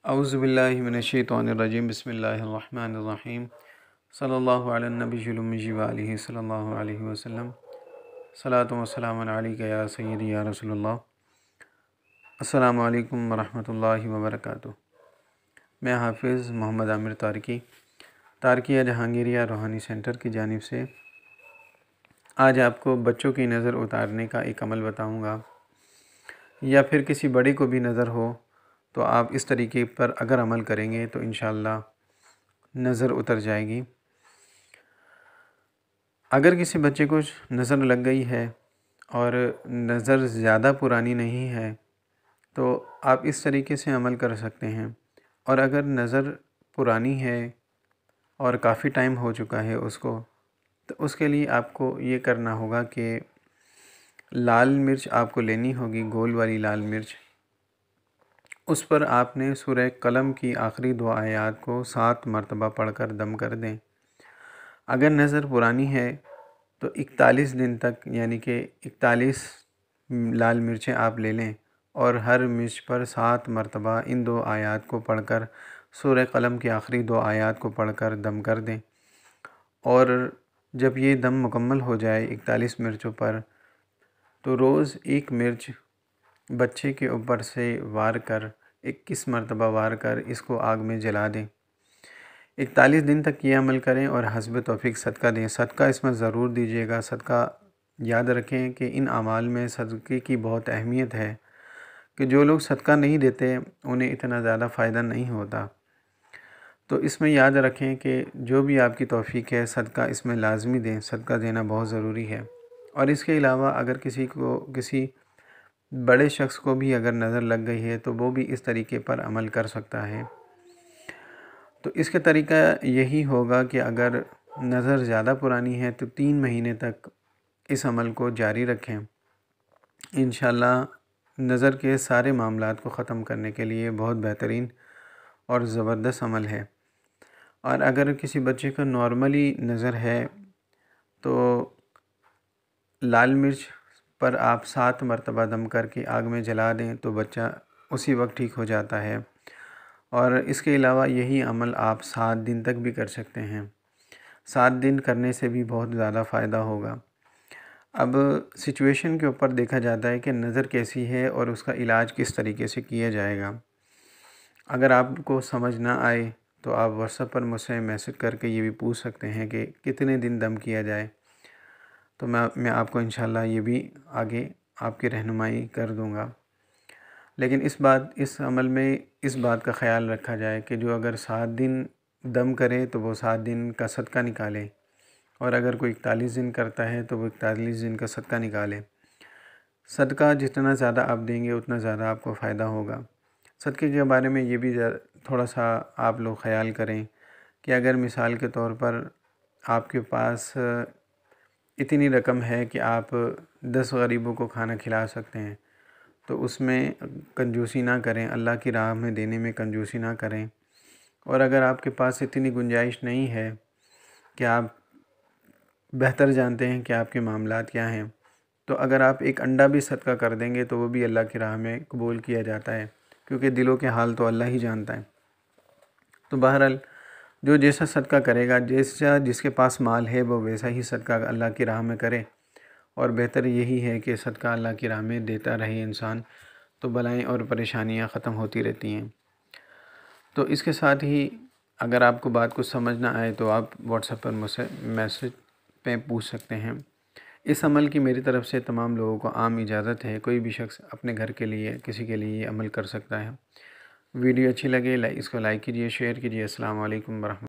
اعوذ باللہ من الشیطان الرجیم بسم اللہ الرحمن الرحیم صلی اللہ علی النبی الأمی وآلہ صلی اللہ علیہ وسلم صلاۃ و سلام علیک یا سیدی یا رسول اللہ۔ السلام علیکم ورحمۃ اللہ وبرکاتہ۔ میں حافظ محمد عامر تارکیہ جہانگیریہ روحانی سینٹر کی جانب سے آج آپ کو بچوں کی نظر اتارنے کا ایک عمل بتاؤں گا، یا پھر کسی بڑے کو بھی نظر ہو تو آپ اس طریقے پر اگر عمل کریں گے تو انشاءاللہ نظر اتر جائے گی۔ اگر کسی بچے کو نظر لگ گئی ہے اور نظر زیادہ پرانی نہیں ہے تو آپ اس طریقے سے عمل کر سکتے ہیں، اور اگر نظر پرانی ہے اور کافی ٹائم ہو چکا ہے اس کو، تو اس کے لیے آپ کو یہ کرنا ہوگا کہ لال مرچ آپ کو لینی ہوگی، گول والی لال مرچ۔ اس پر آپ نے سورہ قلم کی آخری 2 آیات کو 7 مرتبہ پڑھ کر دم کر دیں۔ اگر نظر پرانی ہے تو 41 دن تک، یعنی کہ 41 لال مرچیں آپ لے لیں اور ہر مرچ پر 7 مرتبہ ان 2 آیات کو پڑھ کر، سورہ قلم کی آخری 2 آیات کو پڑھ کر دم کر دیں، اور جب یہ دم مکمل ہو جائے 41 مرچوں پر، تو روز 1 مرچ بچے کے اوپر سے وار کر 21 مرتبہ وار کر اس کو آگ میں جلا دیں۔ 41 دن تک یہ عمل کریں اور حسب توفیق صدقہ دیں۔ صدقہ اس میں ضرور دیجیے گا۔ صدقہ یاد رکھیں کہ ان اعمال میں صدقے کی بہت اہمیت ہے، کہ جو لوگ صدقہ نہیں دیتے انہیں اتنا زیادہ فائدہ نہیں ہوتا۔ تو اس میں یاد رکھیں کہ جو بھی آپ کی توفیق ہے صدقہ اس میں لازمی دیں، صدقہ دینا بہت ضروری ہے۔ اور اس کے علاوہ اگر کسی بڑے شخص کو بھی اگر نظر لگ گئی ہے تو وہ بھی اس طریقے پر عمل کر سکتا ہے۔ تو اس کا طریقہ یہی ہوگا کہ اگر نظر زیادہ پرانی ہے تو 3 مہینے تک اس عمل کو جاری رکھیں۔ انشاءاللہ نظر کے سارے معاملات کو ختم کرنے کے لیے بہت بہترین اور زبردست عمل ہے۔ اور اگر کسی بچے کا نارملی نظر ہے تو لال مرچ پر آپ 7 مرتبہ دم کر کے آگ میں جلا دیں تو بچہ اسی وقت ٹھیک ہو جاتا ہے۔ اور اس کے علاوہ یہی عمل آپ 7 دن تک بھی کر سکتے ہیں۔ 7 دن کرنے سے بھی بہت زیادہ فائدہ ہوگا۔ اب سچویشن کے اوپر دیکھا جاتا ہے کہ نظر کیسی ہے اور اس کا علاج کس طریقے سے کیا جائے گا۔ اگر آپ کو سمجھ نہ آئے تو آپ واٹس ایپ پر مجھ سے میسج کر کے یہ بھی پوچھ سکتے ہیں کہ کتنے دن دم کیا جائے، تو میں آپ کو انشاءاللہ یہ بھی آگے آپ کی رہنمائی کر دوں گا۔ لیکن اس عمل میں اس بات کا خیال رکھا جائے کہ جو اگر 7 دن دم کرے تو وہ 7 دن کا صدقہ نکالے، اور اگر کوئی 41 دن کرتا ہے تو وہ 41 دن کا صدقہ نکالے۔ صدقہ جتنا زیادہ آپ دیں گے اتنا زیادہ آپ کو فائدہ ہوگا۔ صدقے کے بارے میں یہ بھی تھوڑا سا آپ لوگ خیال کریں کہ اگر مثال کے طور پر آپ کے پاس اتنی رقم ہے کہ آپ 10 غریبوں کو کھانا کھلا سکتے ہیں، تو اس میں کنجوسی نہ کریں، اللہ کی راہ میں دینے میں کنجوسی نہ کریں۔ اور اگر آپ کے پاس اتنی گنجائش نہیں ہے کہ آپ بہتر جانتے ہیں کہ آپ کے معاملات کیا ہیں، تو اگر آپ ایک انڈا بھی صدقہ کر دیں گے تو وہ بھی اللہ کی راہ میں قبول کیا جاتا ہے، کیونکہ دلوں کے حال تو اللہ ہی جانتا ہے۔ تو بہرحال جو جیسا صدقہ کرے گا، جس کے پاس مال ہے وہ ویسا ہی صدقہ اللہ کی راہ میں کرے، اور بہتر یہی ہے کہ صدقہ اللہ کی راہ میں دیتا رہے انسان، تو بلائیں اور پریشانیاں ختم ہوتی رہتی ہیں۔ تو اس کے ساتھ ہی اگر آپ کو بات کچھ سمجھ نہ آئے تو آپ واٹس ایپ پر مجھ سے میسج پہ پوچھ سکتے ہیں۔ اس عمل کی میری طرف سے تمام لوگوں کو عام اجازت ہے، کوئی بھی شخص اپنے گھر کے لیے کسی کے لیے یہ عمل کر سکتا ہے۔ ویڈیو اچھی لگے اس کو لائک کیجیے، شیئر کیجیے۔ السلام علیکم ورحمۃ اللہ۔